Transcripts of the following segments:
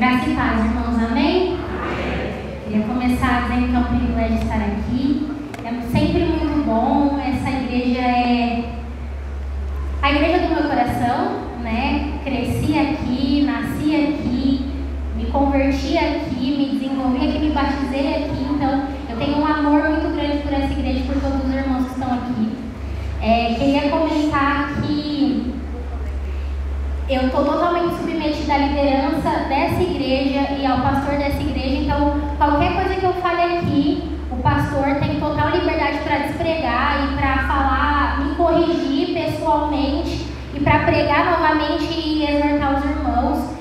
Graça e paz, irmãos, amém? Queria começar dizendo que é um privilégio estar aqui. É sempre muito bom. Essa igreja é a igreja do meu coração, né? Cresci aqui, nasci aqui, me converti aqui, me desenvolvi aqui, me batizei aqui. Então, eu tenho um amor muito grande por essa igreja e por todos os irmãos que estão aqui. Queria comentar que eu estou totalmente submetida à liderança dessa igreja e ao pastor dessa igreja. Então, qualquer coisa que eu fale aqui, o pastor tem total liberdade para despregar e para falar, me corrigir pessoalmente e para pregar novamente e exortar os irmãos.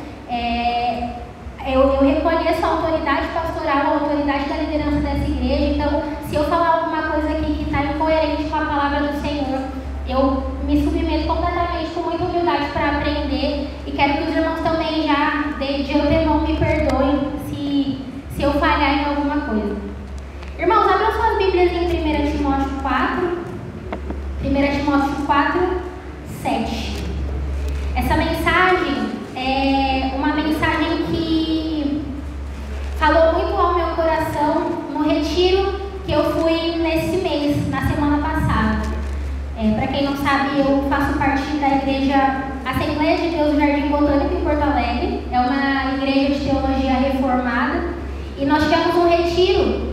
Eu reconheço a autoridade pastoral, a autoridade da liderança dessa igreja. Então, se eu falar alguma coisa aqui que está incoerente com a palavra do Senhor, eu me submeto completamente, com muita humildade, para aprender. E quero que os irmãos também já, de antemão, me perdoem se eu falhar em alguma coisa. Irmãos, abram suas Bíblias em 1 Timóteo 4. 1 Timóteo 4, 7. Essa mensagem é uma mensagem que falou muito ao meu coração no retiro que eu fui nesse mês, na semana passada. Para quem não sabe, eu faço parte da igreja Assembleia de Deus Jardim Botânico em Porto Alegre. É uma igreja de teologia reformada. E nós tivemos um retiro.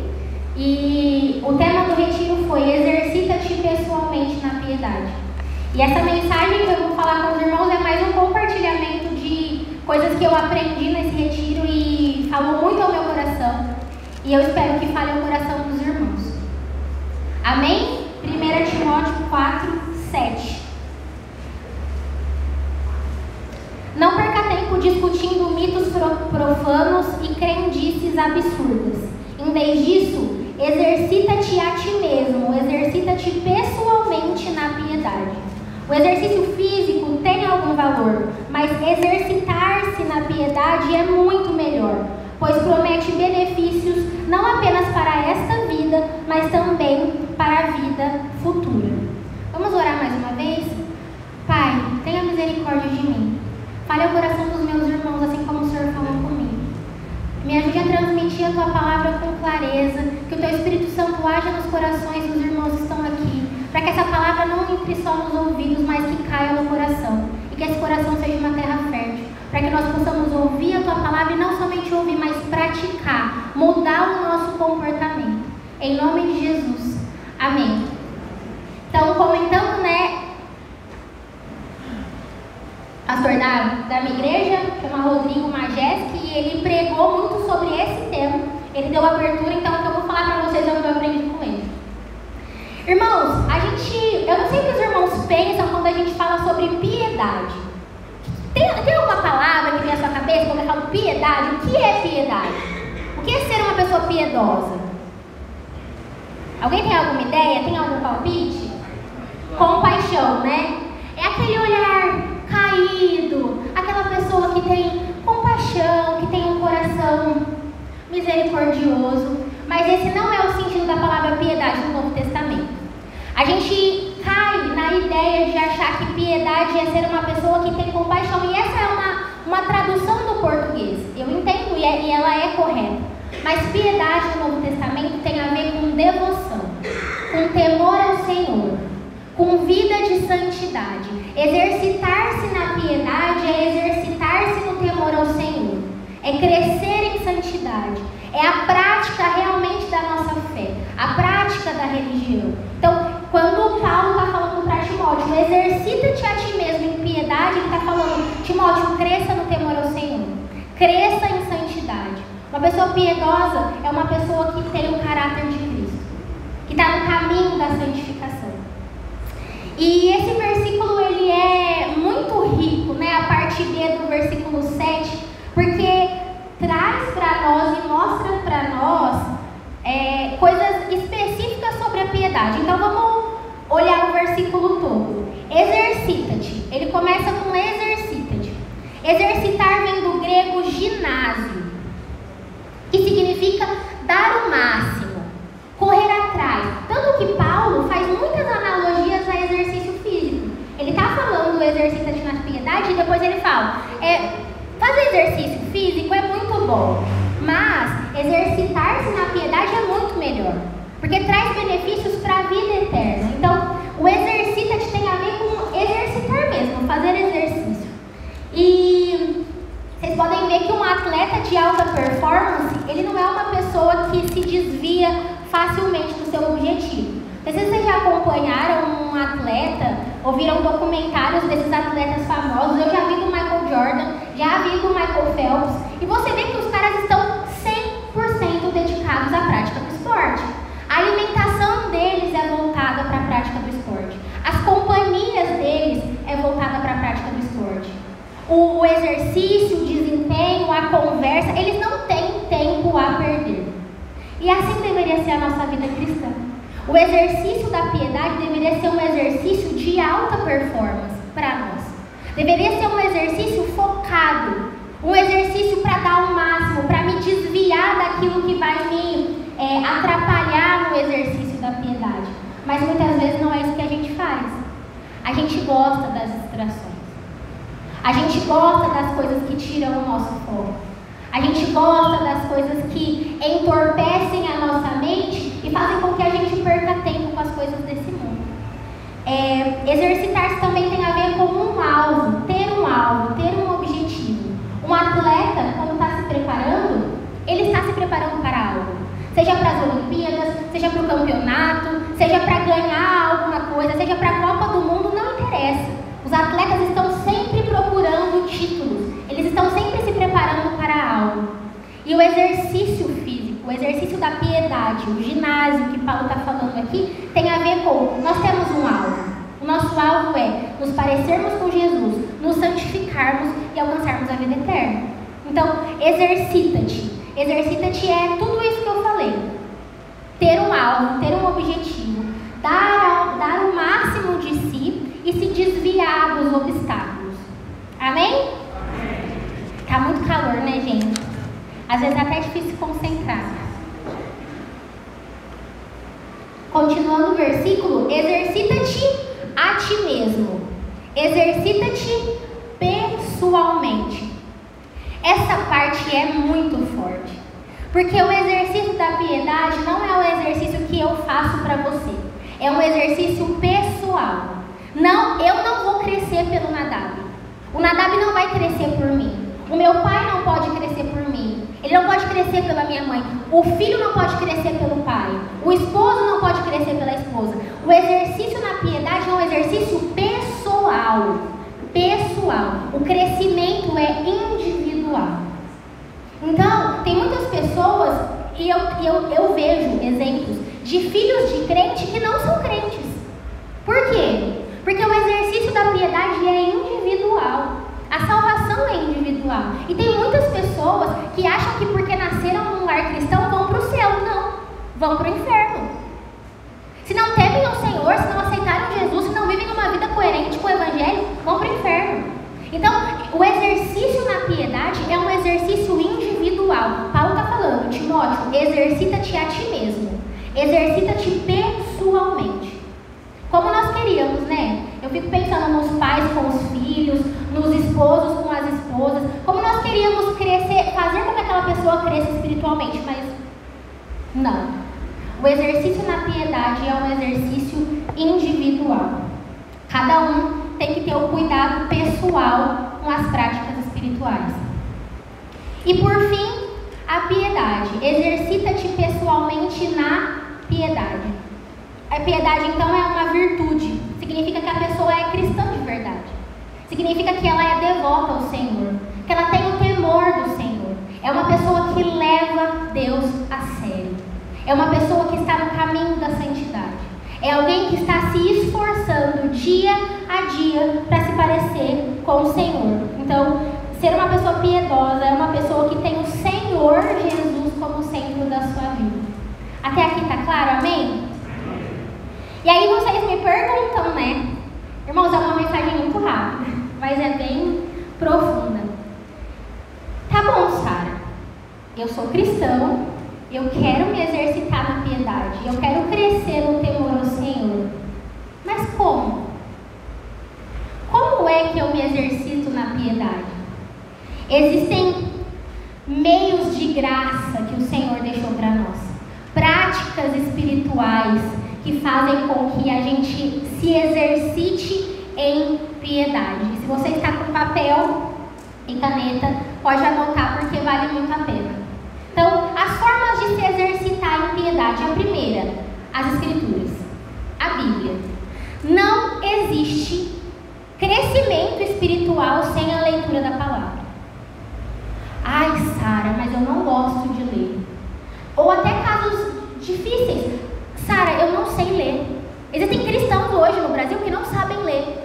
E o tema do retiro foi Exercita-te pessoalmente na piedade. E essa mensagem que eu vou falar com os irmãos é mais um compartilhamento de coisas que eu aprendi nesse retiro e falou muito ao meu coração. E eu espero que fale ao coração dos irmãos. Amém? 1 Timóteo 4, 7. Não perca tempo discutindo mitos profanos e crendices absurdas. Em vez disso, exercita-te a ti mesmo, exercita-te pessoalmente na piedade. O exercício físico tem algum valor, mas exercitar-se na piedade é muito melhor, pois promete benefícios não apenas para esta vida, mas também para a vida futura. Vamos orar mais uma vez? Pai, tenha misericórdia de mim. Fale ao coração dos meus irmãos, assim como o Senhor falou comigo. Me ajude a transmitir a Tua palavra com clareza, que o Teu Espírito Santo haja nos corações dos irmãos que estão aqui, para que essa palavra não entre só nos ouvidos, mas que caia no coração, e que esse coração seja uma terra fértil, para que nós possamos ouvir a Tua palavra e não somente ouvir, mas praticar, mudar o nosso comportamento. Em nome de Jesus. Amém. Então, comentando, pastor da minha igreja, chama Rodrigo Majeski, e ele pregou muito sobre esse tema. Ele deu abertura, então o que eu vou falar para vocês é o que eu aprendi com ele. Irmãos, eu não sei o que os irmãos pensam quando a gente fala sobre piedade. Tem alguma palavra que vem à sua cabeça quando eu falo piedade? O que é piedade? O que é ser uma pessoa piedosa? Alguém tem alguma ideia? Tem algum palpite? Compaixão, né? É aquele olhar caído, aquela pessoa que tem compaixão, que tem um coração misericordioso. Mas esse não é o sentido da palavra piedade no Novo Testamento. A gente cai na ideia de achar que piedade é ser uma pessoa que tem compaixão, e essa é uma tradução do português. Eu entendo e ela é correta. Mas piedade no Novo Testamento tem a ver com devoção, com temor ao Senhor, com vida de santidade. Exercitar-se na piedade é exercitar-se no temor ao Senhor, é crescer em santidade, é a prática realmente da nossa fé, a prática da religião. Então, quando Paulo está falando para Timóteo, exercita-te a ti mesmo em piedade, ele está falando, Timóteo, cresça no temor ao Senhor, cresça em santidade. Uma pessoa piedosa é uma pessoa que tem o caráter de Cristo, que está no caminho da santificação. E esse versículo, ele é muito rico, a parte B do versículo 7, porque traz para nós e mostra para nós coisas específicas sobre a piedade. Então vamos olhar o versículo todo. Exercita-te. Ele começa com exercita-te. Exercitar vem do grego ginásio, que significa dar o máximo, correr atrás. Tanto que Paulo faz muitas analogias a exercício físico. Ele está falando exercita-te na piedade e depois ele fala, fazer exercício físico bom. Mas exercitar-se na piedade é muito melhor, porque traz benefícios para a vida eterna. Então, o exercita-te tem a ver com exercitar mesmo, fazer exercício. E vocês podem ver que um atleta de alta performance, ele não é uma pessoa que se desvia facilmente do seu objetivo. Não sei se vocês já acompanharam um atleta, ou viram documentários desses atletas famosos. Eu já vi do Michael Jordan, já vi do Michael Phelps, e você vê que os caras estão 100% dedicados à prática do esporte. A alimentação deles é voltada para a prática do esporte. As companhias deles é voltada para a prática do esporte. O exercício, o desempenho, a conversa, eles não têm tempo a perder. E assim deveria ser a nossa vida cristã. O exercício da piedade deveria ser um exercício de alta performance para nós. Deveria ser um exercício focado, um exercício para dar o máximo, para me desviar daquilo que vai me atrapalhar no exercício da piedade. Mas muitas vezes não é isso que a gente faz. A gente gosta das distrações. A gente gosta das coisas que tiram o nosso foco. A gente gosta das coisas que entorpecem a nossa mente e fazem com que a gente perca tempo com as coisas desse mundo. Exercitar-se também tem a ver com um alvo, ter um objetivo. Um atleta, quando está se preparando, ele está se preparando para algo. Seja para as Olimpíadas, seja para o campeonato, seja para ganhar alguma coisa, seja para a Copa do Mundo, não interessa. Os atletas estão sempre procurando títulos, eles estão sempre se preparando para algo. E o exercício físico, o exercício da piedade, o ginásio que Paulo está falando aqui, tem a ver com, nós temos um alvo. O nosso alvo é nos parecermos com Jesus, nos santificarmos e alcançarmos a vida eterna. Então, exercita-te. Exercita-te é tudo isso que eu falei. Ter um alvo, ter um objetivo, dar o máximo de si e se desviar dos obstáculos. Amém? Tá muito calor, né, gente? Às vezes é até difícil se concentrar. Continuando o versículo, exercita-te a ti mesmo. Exercita-te pessoalmente. Essa parte é muito forte. Porque o exercício da piedade não é o exercício que eu faço para você. É um exercício pessoal. Não, eu não vou crescer pelo Nadab. O Nadab não vai crescer por mim. O meu pai não pode crescer por mim. Ele não pode crescer pela minha mãe. O filho não pode crescer pelo pai. O esposo não pode crescer pela esposa. O exercício na piedade é um exercício pessoal. Pessoal. O crescimento é individual. Então, tem muitas pessoas, e eu vejo exemplos de filhos de crente que não são crentes. Por quê? Porque o exercício da piedade é individual. A salvação é individual. E tem muitas pessoas que acham que porque nasceram num lar cristão vão para o céu. Não, vão para o inferno. Se não temem o Senhor, se não aceitaram Jesus, se não vivem uma vida coerente com o Evangelho, vão para o inferno. Então, o exercício na piedade é um exercício individual. Paulo está falando, Timóteo, exercita-te a ti mesmo. Exercita-te pessoalmente. Como nós queríamos, né? Eu fico pensando nos pais com os filhos, nos esposos com as esposas. Como nós queríamos crescer, fazer com que aquela pessoa cresça espiritualmente, mas não. O exercício na piedade é um exercício individual. Cada um tem que ter o cuidado pessoal com as práticas espirituais. E por fim, a piedade. Exercita-te pessoalmente na piedade. A piedade, então, é uma virtude. Significa que a pessoa é cristã de verdade. Significa que ela é devota ao Senhor. Que ela tem o temor do Senhor. É uma pessoa que leva Deus a sério. É uma pessoa que está no caminho da santidade. É alguém que está se esforçando dia a dia para se parecer com o Senhor. Então, ser uma pessoa piedosa é uma pessoa que tem o Senhor Jesus como centro da sua vida. Até aqui está claro? Amém? E aí vocês me perguntam, né? Irmãos, é uma mensagem muito rápida, mas é bem profunda. Tá bom, Sara. Eu sou cristão, eu quero me exercitar na piedade, eu quero crescer no temor ao Senhor. Mas como? Como é que eu me exercito na piedade? Existem meios de graça que o Senhor deixou para nós. Práticas espirituais que fazem com que a gente se exercite em piedade. Se você está com papel e caneta, pode anotar porque vale muito a pena. Então, as formas de se exercitar em piedade. A primeira, as Escrituras, a Bíblia. Não existe crescimento espiritual sem a leitura da palavra. Ai, Sara, mas eu não gosto de ler. Ou até casos difíceis. Sara, eu não sei ler. Existem cristãos hoje no Brasil que não sabem ler.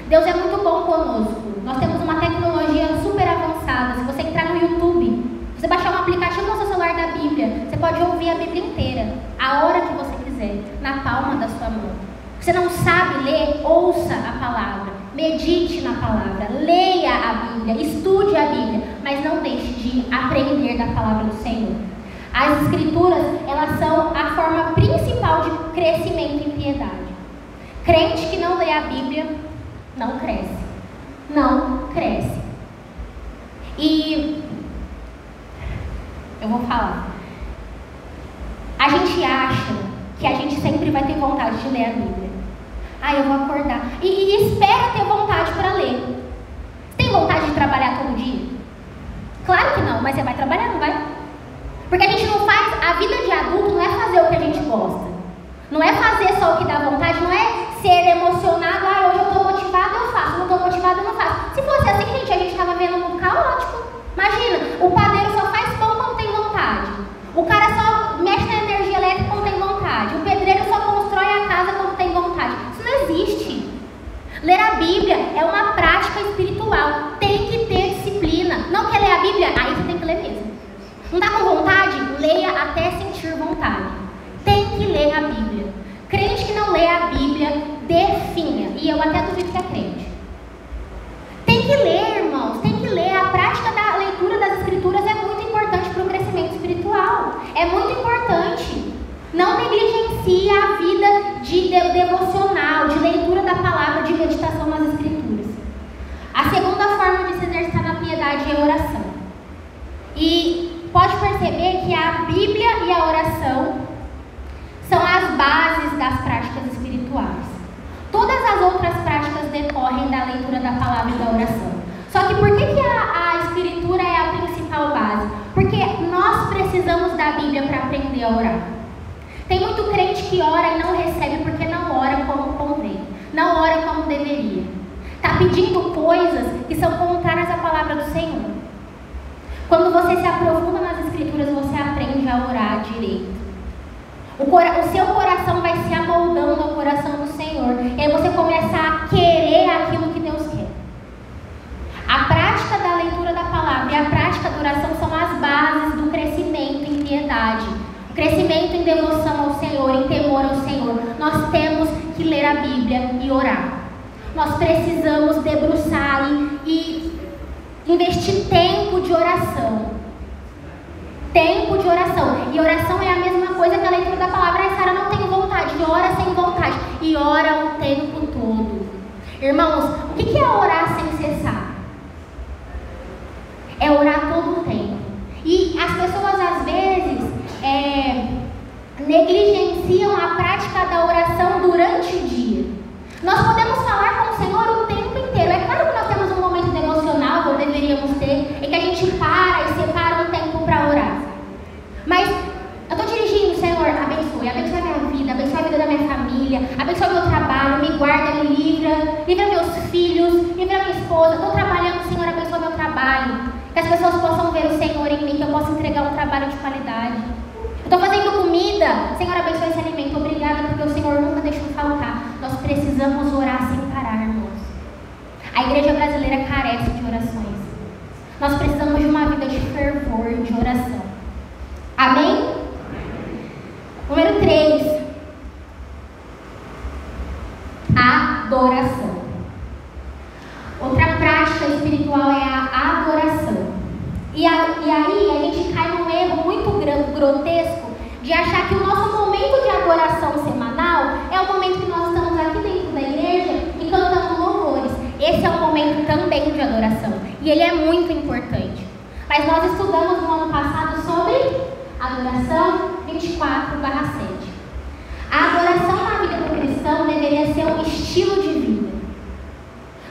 Deus é muito bom conosco. Nós temos uma tecnologia super avançada. Se você entrar no YouTube, você baixar um aplicativo no seu celular da Bíblia, você pode ouvir a Bíblia inteira, a hora que você quiser, na palma da sua mão. Você não sabe ler? Ouça a palavra, medite na palavra, leia a Bíblia, estude a Bíblia, mas não deixe de aprender da palavra do Senhor. As Escrituras, elas são a forma principal de crescimento em piedade. Crente que não lê a Bíblia, não cresce. Não cresce. E eu vou falar. A gente acha que a gente sempre vai ter vontade de ler a Bíblia. Ah, eu vou acordar. E espera ter vontade para ler. Você tem vontade de trabalhar todo dia? Claro que não, mas você vai trabalhar, não vai? Porque a gente não faz, a vida de adulto não é fazer o que a gente gosta. Não é fazer só o que dá vontade, não é ser emocionado, ah, hoje eu estou motivado, eu faço, não estou motivado, eu não faço. Se fosse assim, gente, a gente estava vendo um mundo caótico. Imagina, o padeiro só faz pão quando tem vontade. O cara só mexe na energia elétrica quando tem vontade. O pedreiro só constrói a casa quando tem vontade. Isso não existe. Ler a Bíblia é uma prática espiritual. Tem que ter disciplina. Não quer ler a Bíblia? Aí você tem que ler mesmo. Não está com vontade? Leia até sentir vontade. Tem que ler a Bíblia. Crente que não lê a Bíblia, definha. E eu até duvido que é crente. Tem que ler, irmãos. Tem que ler. A prática da leitura das Escrituras é muito importante para o crescimento espiritual. É muito importante. Não negligencie a vida de devocional, de leitura da palavra, de meditação nas Escrituras. A segunda forma de se exercitar na piedade é a oração. E pode perceber que a Bíblia e a oração são as bases das práticas espirituais. Todas as outras práticas decorrem da leitura da palavra e da oração. Só que por que a Escritura é a principal base? Porque nós precisamos da Bíblia para aprender a orar. Tem muito crente que ora e não recebe porque não ora como convém, não ora como deveria. Está pedindo coisas que são contrárias à palavra do Senhor. Quando você se aprofunda nas Escrituras, você aprende a orar direito. O seu coração vai se amoldando ao coração do Senhor. E aí você começa a querer aquilo que Deus quer. A prática da leitura da palavra e a prática da oração são as bases do crescimento em piedade. O crescimento em devoção ao Senhor, em temor ao Senhor. Nós temos que ler a Bíblia e orar. Nós precisamos debruçar e investir tempo de oração. Tempo de oração. E oração é a mesma coisa que a leitura da palavra. A Sara não tem vontade, e ora sem vontade. E ora o tempo todo. Irmãos, o que é orar sem cessar? É orar todo o tempo. E as pessoas às vezes negligenciam a prática da oração durante o dia. Nós podemos falar com o Senhor o tempo inteiro. É claro que nós temos um momento devocional, ou deveríamos ter, em que a gente para e separa um tempo para orar. Mas eu estou dirigindo, Senhor, abençoe a minha vida, abençoe a vida da minha família, abençoe o meu trabalho, me guarda, me livra meus filhos, livra minha esposa. Estou trabalhando, Senhor, abençoe meu trabalho. Que as pessoas possam ver o Senhor em mim, que eu possa entregar um trabalho de qualidade. Eu estou fazendo comida, Senhor, abençoe esse alimento. Obrigada, porque o Senhor nunca deixou faltar. Nós precisamos orar sem parar, irmãos. A igreja brasileira carece de orações. Nós precisamos de uma vida de fervor, de oração. Amém? Número 3. Adoração. Outra prática espiritual é a adoração. E aí a gente cai num erro muito grotesco de achar que o nosso momento de adoração semanal é o momento que nós estamos aqui dentro da igreja e cantando louvores. Esse é um momento também de adoração. E ele é muito importante. Mas nós estudamos no ano passado sobre adoração 24/7. A adoração na vida do cristão deveria ser um estilo de vida.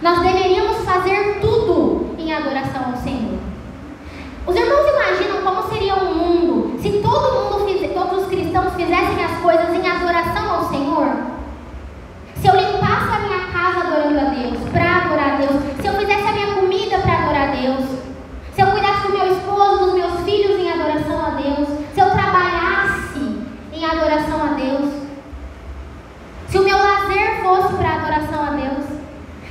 Nós deveríamos fazer tudo em adoração ao Senhor. Os irmãos imaginam como seria o mundo se todos os cristãos fizessem as coisas em adoração ao Senhor? Se eu limpasse a minha casa adorando a Deus, para adorar a Deus, se eu fizesse a minha comida para adorar a Deus, se eu cuidasse do meu esposo, dos meus filhos em adoração a Deus, se eu trabalhasse em adoração a Deus, se o meu lazer fosse para adoração a Deus,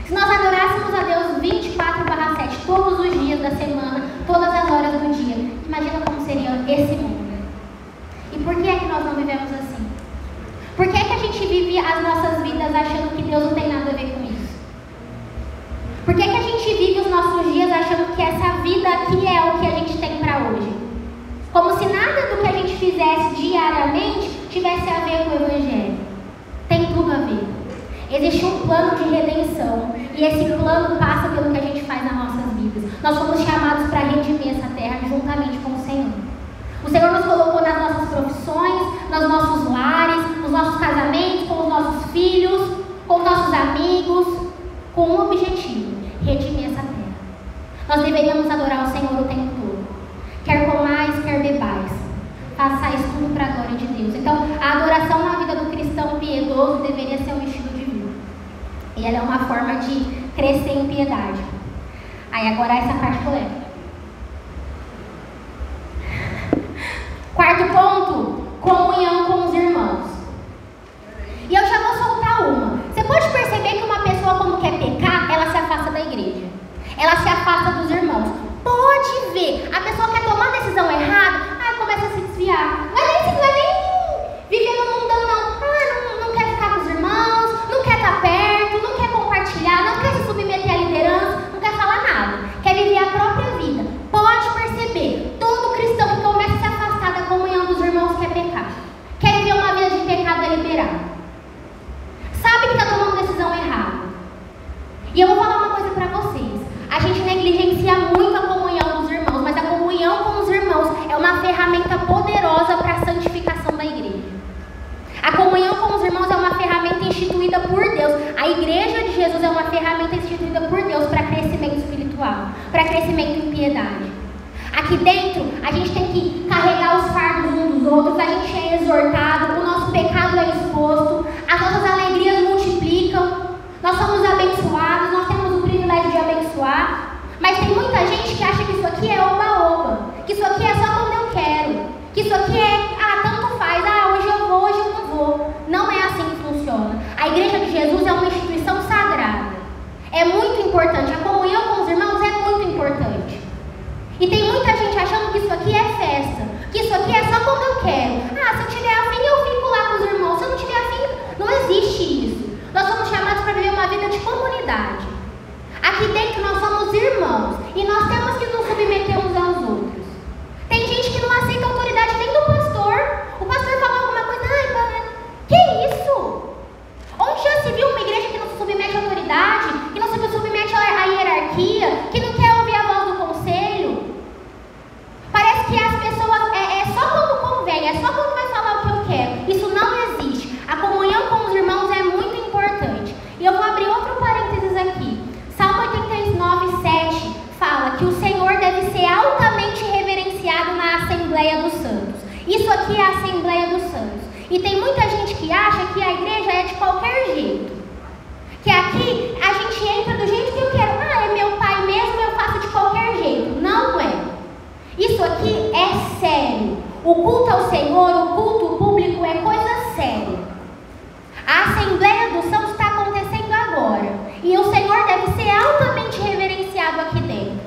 se nós adorássemos a Deus 24/7, todos os dias da semana, todas as horas do dia, imagina como seria esse mundo. E por que é que nós não vivemos assim? Por que é que a gente vive as nossas vidas achando que Deus não tem nada a ver com isso? Por que é que a gente vive os nossos dias achando que essa vida aqui é o que a gente tem para hoje? Como se nada do que a gente fizesse diariamente tivesse a ver com o Evangelho. Tem tudo a ver. Existe um plano de redenção e esse plano passa pelo que a gente faz nas nossas vidas. Nós fomos chamados para redimir essa terra juntamente com o Senhor. O Senhor nos colocou nas nossas profissões, nos nossos lares, nos nossos casamentos, com os nossos filhos, com os nossos amigos, com um objetivo: redimir essa terra. Nós deveríamos adorar o Senhor o tempo todo. Quer comais, quer bebais. Façais tudo para a glória de Deus. Então, a adoração na vida do cristão piedoso deveria ser um estilo de vida. E ela é uma forma de crescer em piedade. Aí agora essa parte polêmica. Quarto ponto, comunhão com os irmãos. E eu já vou soltar uma. Você pode perceber que uma pessoa, quando quer pecar, ela se afasta da igreja. Ela se afasta dos irmãos. Pode ver, a pessoa quer tomar decisão errada, começa a se desviar. Não é nem viver no mundão, não. Não quer ficar com os irmãos, não quer estar perto, não quer compartilhar, não quer se submeter à liderança, não quer falar nada. Quer viver a própria vida. Pode perceber, todo cristão que começa a se afastar da comunhão dos irmãos quer pecar. Quer viver uma vida de pecado deliberado. Sabe que está tomando decisão errada. E eu vou falar uma coisa para vocês. A gente negligencia muito a comunhão dos irmãos, mas a comunhão com os irmãos é uma ferramenta poderosa para a santificação da igreja. A comunhão com os irmãos é uma ferramenta instituída por Deus. A igreja de Jesus é uma ferramenta instituída por Deus para crescimento espiritual, para crescimento em piedade. Aqui dentro, a gente tem que carregar os fardos uns dos outros, a gente é exortado, o nosso pecado é exposto, as nossas alegrias multiplicam, nós somos abençoados, nós temos o privilégio de abençoar, mas tem muita gente que acha que isso aqui é oba-oba, que isso aqui é só quando eu quero, que isso aqui é, tanto faz, hoje eu vou, hoje eu não vou. Não é assim que funciona. A igreja de Jesus é uma instituição sagrada. É muito importante, a comunhão com os irmãos é muito importante. E tem muita gente achando que isso aqui é festa, que isso aqui é só quando eu quero. Se eu tiver afim, eu fico lá com os irmãos. Se eu não tiver afim, não existe isso. Nós somos chamados para viver uma vida de comunidade. Aqui dentro nós somos irmãos e nós temos que nos submeter uns aos outros. Tem gente que não aceita a autoridade nem do pastor. O pastor fala alguma coisa, que isso? Onde já se viu uma igreja que não se submete à autoridade, que não se submete à hierarquia, que não quer ouvir a voz do conselho? Parece que as pessoas, é só quando convém, é só quando vai falar o que eu quero. Isso não existe. A comunhão com os irmãos é muito importante. E eu vou abrir outro parênteses aqui. Salmo 89:7 fala que o Senhor deve ser altamente reverenciado na Assembleia dos Santos. Isso aqui é a Assembleia dos Santos. E tem muita gente que acha que a igreja é de qualquer jeito. Que aqui a gente entra do jeito que eu quero. É meu pai mesmo, eu faço de qualquer jeito. Não é. Isso aqui é sério. O culto ao Senhor, o culto público é coisa séria. A Assembleia dos Santos está acontecendo agora. E o Senhor deve ser altamente reverenciado aqui dentro.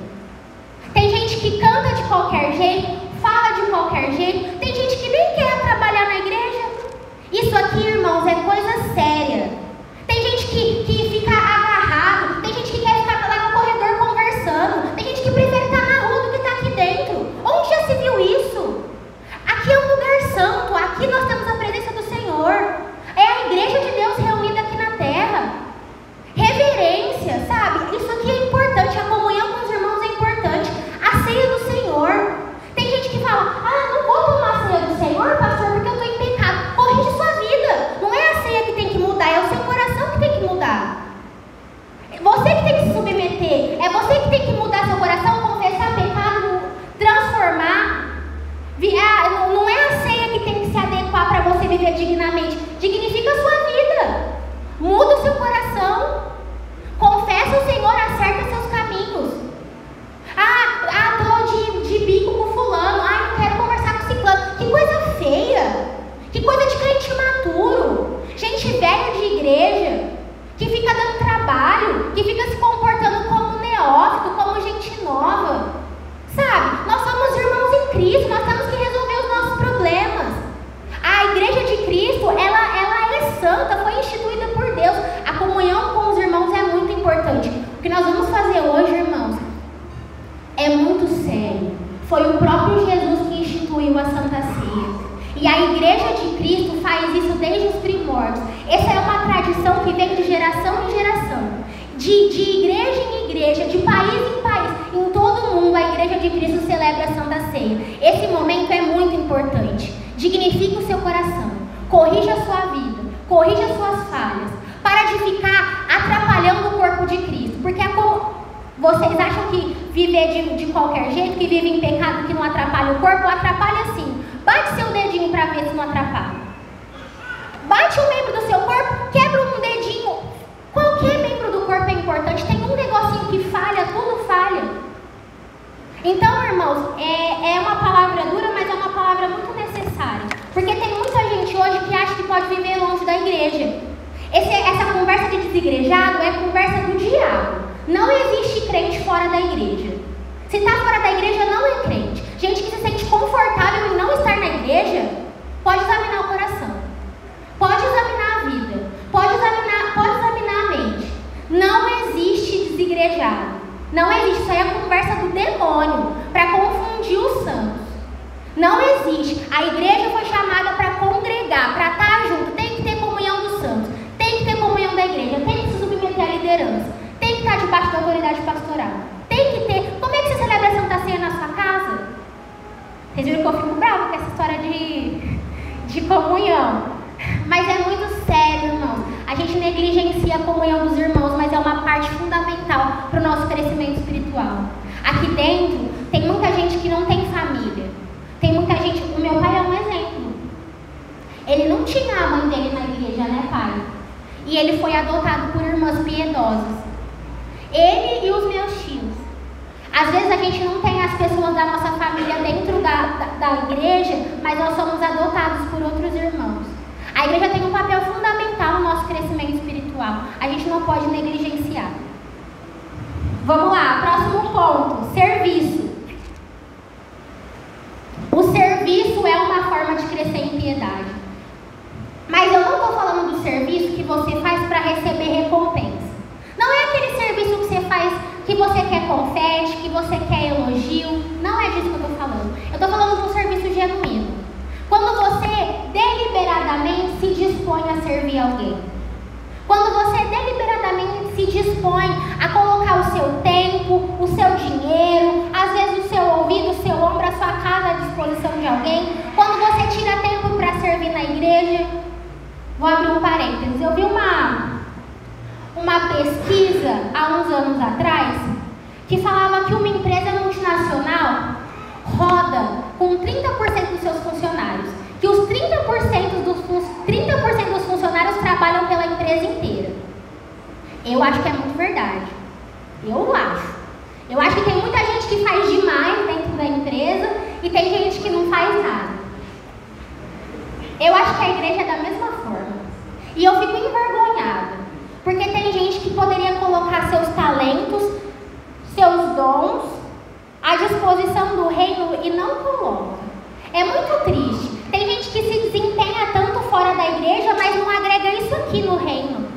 Tem gente que canta de qualquer jeito, fala de qualquer jeito. Tem gente que nem quer trabalhar na igreja. Isso aqui, irmãos, é coisa séria. Tem gente que fica agarrado. Tem gente que quer ficar lá no corredor conversando. Tem gente que prefere estar na rua do que estar aqui dentro. Onde já se viu isso? Aqui é um lugar santo. Aqui nós temos a presença próprio Jesus que instituiu a Santa Ceia. E a Igreja de Cristo faz isso desde os primórdios. Essa é uma tradição que vem de geração em geração. De igreja em igreja, de país em país, em todo o mundo, a Igreja de Cristo celebra a Santa Ceia. Esse momento é muito importante. Dignifique o seu coração. Corrija a sua vida. Corrija as suas falhas. Para de ficar atrapalhando o corpo de Cristo. Porque é como vocês acham que viver de qualquer jeito, que vive em pecado, que não atrapalha o corpo, atrapalha sim. Bate seu dedinho para ver se não atrapalha. Bate um membro do seu corpo, quebra um dedinho. Qualquer membro do corpo é importante. Tem um negocinho que falha, tudo falha. Então, irmãos, é uma palavra dura, mas é uma palavra muito necessária. Porque tem muita gente hoje que acha que pode viver longe da igreja. Essa conversa de desigrejado é conversa do diabo. Não existe crente fora da igreja. Se está fora da igreja, não é crente. Gente que se sente confortável em não estar na igreja, pode examinar o coração. Pode examinar a vida. Pode examinar a mente. Não existe desigrejado. Não existe. Isso aí é a conversa do demônio para confundir os santos. Não existe. A igreja foi chamada para congregar, para estar junto. Tem que ter comunhão dos santos. Tem que ter comunhão da igreja. Tem que se submeter à liderança. Tem que estar debaixo da autoridade pastoral. Tem que ter. Como é que você celebra a Santa Ceia na sua casa? Vocês viram que eu fico brava com essa história de comunhão. Mas é muito sério, irmãos. A gente negligencia a comunhão dos irmãos, mas é uma parte fundamental para o nosso crescimento espiritual. Aqui dentro, tem muita gente que não tem família. Tem muita gente... O meu pai é um exemplo. Ele não tinha a mãe dele na igreja, né, pai? E ele foi adotado por irmãs piedosas. Ele e os meus tios. Às vezes a gente não tem as pessoas da nossa família dentro da igreja, mas nós somos adotados por outros irmãos. A igreja tem um papel fundamental no nosso crescimento espiritual. A gente não pode negligenciar. Vamos lá, próximo ponto. Serviço. O serviço é uma forma de crescer em piedade. Mas eu não estou falando do serviço que você faz para receber recompensa. Não é aquele serviço que você faz que você quer confete, que você quer elogio. Não é disso que eu estou falando. Eu estou falando de um serviço genuíno. Quando você deliberadamente se dispõe a servir alguém. Quando você deliberadamente se dispõe a colocar o seu tempo, o seu dinheiro, às vezes o seu ouvido, o seu ombro, a sua casa à disposição de alguém. Quando você tira tempo para servir na igreja. Vou abrir um parênteses. Eu vi uma pesquisa há uns anos atrás que falava que uma empresa multinacional roda com 30% dos seus funcionários, que os 30% dos funcionários trabalham pela empresa inteira. Eu acho que é muito verdade. Eu acho que tem muita gente que faz demais dentro da empresa e tem gente que não faz nada. Eu acho que a igreja é da mesma forma. E eu fico envergonhada, porque tem gente que poderia colocar seus talentos, seus dons à disposição do reino e não coloca. É muito triste. Tem gente que se desempenha tanto fora da igreja, mas não agrega isso aqui no reino.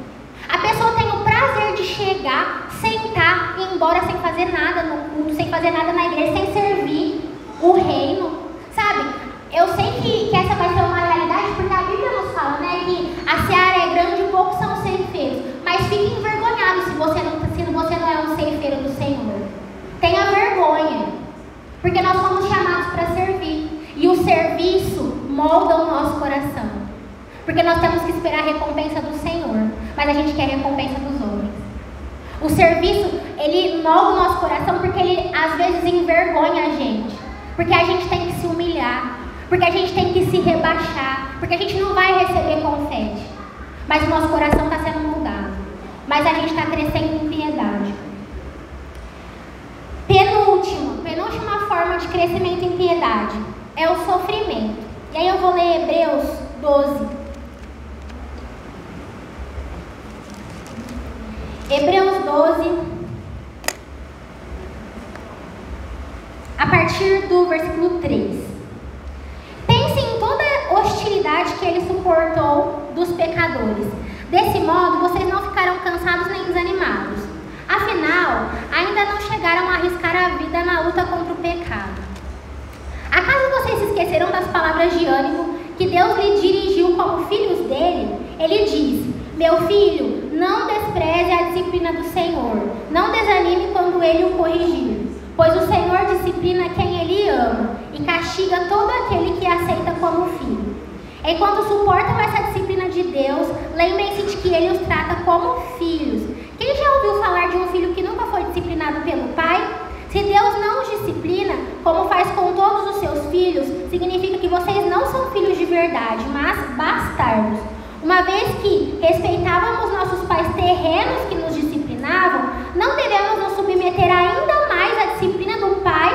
A pessoa tem o prazer de chegar, sentar e ir embora sem fazer nada no culto, sem fazer nada na igreja, sem servir o reino. Sabe? Eu sei que essa vai ser uma realidade, porque a Bíblia nos fala, né, que a seara é grande e poucos são ceifeiros. Mas fique envergonhado se você não é um ceifeiro do Senhor. Tenha vergonha, porque nós somos chamados para servir. E o serviço molda o nosso coração. Porque nós temos que esperar a recompensa do Senhor, mas a gente quer a recompensa dos homens. O serviço, ele molda o nosso coração porque ele às vezes envergonha a gente. Porque a gente tem que se humilhar. Porque a gente tem que se rebaixar. Porque a gente não vai receber confete. Mas o nosso coração está sendo mudado. Mas a gente está crescendo em piedade. Penúltima forma de crescimento em piedade é o sofrimento. E aí eu vou ler Hebreus 12. Hebreus 12, a partir do versículo 3. Pense em toda a hostilidade que ele suportou dos pecadores. Desse modo, vocês não ficarão cansados nem desanimados. Afinal, ainda não chegaram a arriscar a vida na luta contra o pecado. esqueceram das palavras de ânimo que Deus lhe dirigiu como filhos dele, ele disse: meu filho, não despreze a disciplina do Senhor, não desanime quando ele o corrigir, pois o Senhor disciplina quem ele ama e castiga todo aquele que aceita como filho. Enquanto suportam essa disciplina de Deus, lembrem-se de que ele os trata como filhos. Quem já ouviu falar de um filho que nunca foi disciplinado pelo pai? Se Deus não os disciplina, como faz com todos os seus filhos, significa que vocês não são filhos de verdade, mas bastardos. Uma vez que respeitávamos nossos pais terrenos que nos disciplinavam, não devemos nos submeter ainda mais à disciplina do Pai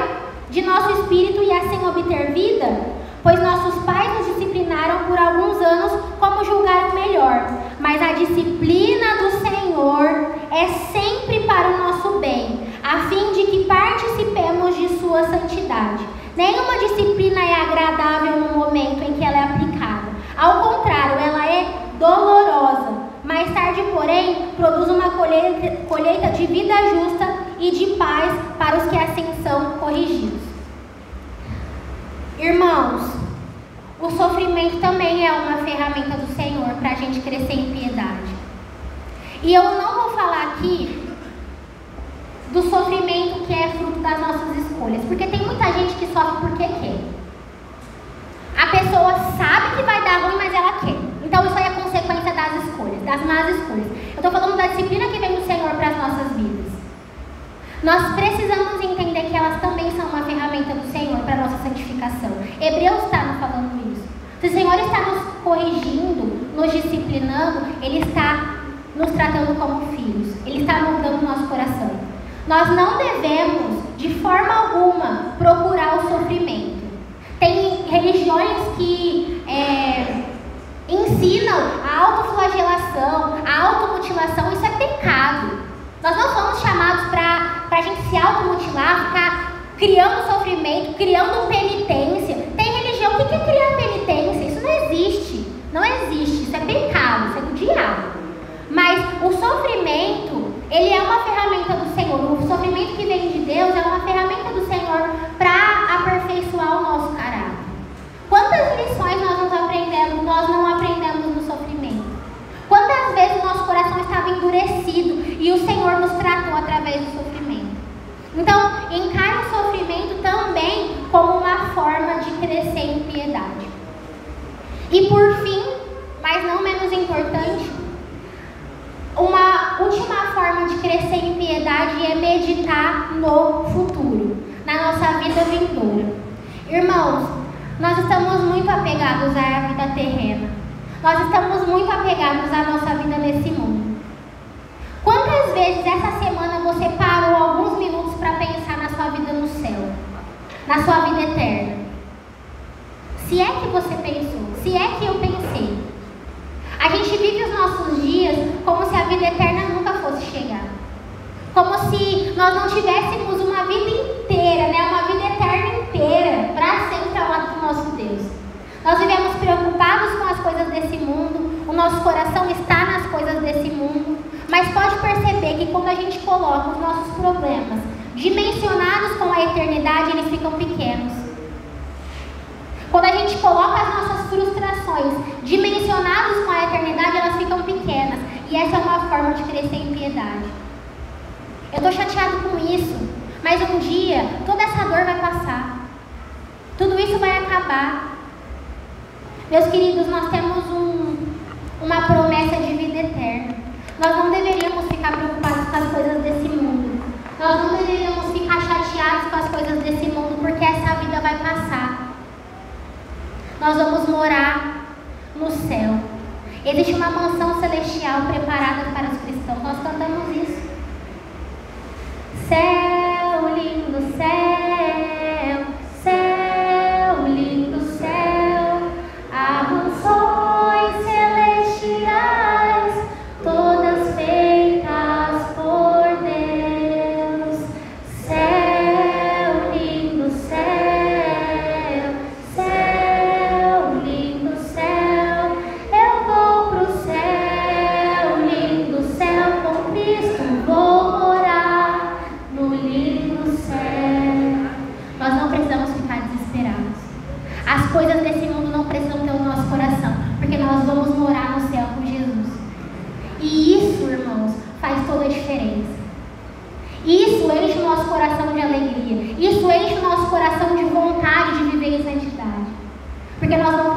de nosso espírito e assim obter vida? Pois nossos pais nos disciplinaram por alguns anos como julgaram melhor, mas a disciplina do Senhor é sempre para o nosso bem, a fim de que participemos de sua santidade. Nenhuma disciplina é agradável no momento em que ela é aplicada. Ao contrário, ela é dolorosa. Mais tarde, porém, produz uma colheita de vida justa e de paz para os que assim são corrigidos. Irmãos, o sofrimento também é uma ferramenta do Senhor para a gente crescer em piedade. E eu não vou falar aqui do sofrimento que é fruto das nossas escolhas, porque tem muita gente que sofre porque quer. A pessoa sabe que vai dar ruim, mas ela quer. Então isso aí é consequência das escolhas, das más escolhas. Eu estou falando da disciplina que vem do Senhor para as nossas vidas. Nós precisamos entender que elas também são uma ferramenta do Senhor para a nossa santificação. Hebreus está nos falando isso. Se o Senhor está nos corrigindo, nos disciplinando, Ele está nos tratando como filhos. Ele está moldando o nosso coração. Nós não devemos, de forma alguma, procurar o sofrimento. Tem religiões que ensinam a autoflagelação, a automutilação. Isso é pecado. Nós não somos chamados para a gente se automutilar, ficar criando sofrimento, criando penitência. Tem religião que quer criar penitência. Isso não existe. Não existe. Isso é pecado. Isso é do diabo. Mas o sofrimento, ele é uma ferramenta do Senhor. O sofrimento que vem de Deus é uma ferramenta do Senhor para aperfeiçoar o nosso caráter. Quantas lições nós não aprendemos no sofrimento? Quantas vezes o nosso coração estava endurecido e o Senhor nos tratou através do sofrimento? Então, encare o sofrimento também como uma forma de crescer em piedade. E por fim, mas não menos importante, uma última forma de crescer em piedade é meditar no futuro, na nossa vida vindoura. Irmãos, nós estamos muito apegados à vida terrena. Nós estamos muito apegados à nossa vida nesse mundo. Quantas vezes essa semana você parou alguns minutos para pensar na sua vida no céu? Na sua vida eterna? Se é que você pensou, se é que eu pensei. A gente vive os nossos dias como se a vida eterna nunca fosse chegar. Como se nós não tivéssemos uma vida inteira, uma vida eterna inteira, para sempre ao lado do nosso Deus. Nós vivemos preocupados com as coisas desse mundo, o nosso coração está nas coisas desse mundo, mas pode perceber que quando a gente coloca os nossos problemas dimensionados com a eternidade, eles ficam pequenos. Quando a gente coloca as nossas frustrações dimensionadas com a eternidade, elas ficam pequenas. E essa é uma forma de crescer em piedade. Eu estou chateado com isso, mas um dia toda essa dor vai passar. Tudo isso vai acabar. Meus queridos, nós temos uma promessa de vida eterna. Nós não deveríamos ficar preocupados com as coisas desse mundo. Nós não deveríamos ficar chateados com as coisas desse mundo, porque essa vida vai passar. Nós vamos morar no céu. Existe uma mansão celestial preparada para os cristãos. Nós cantamos isso. Céu, lindo céu, céu, lindo céu, há mansões celestiais, todas feitas por Deus. Céu, lindo céu, céu, lindo céu, eu vou pro céu, lindo céu, com Cristo vou morar no As coisas desse mundo não precisam ter o nosso coração, porque nós vamos morar no céu com Jesus. E isso, irmãos, faz toda a diferença. Isso enche o nosso coração de alegria. Isso enche o nosso coração de vontade de viver em santidade. Porque nós não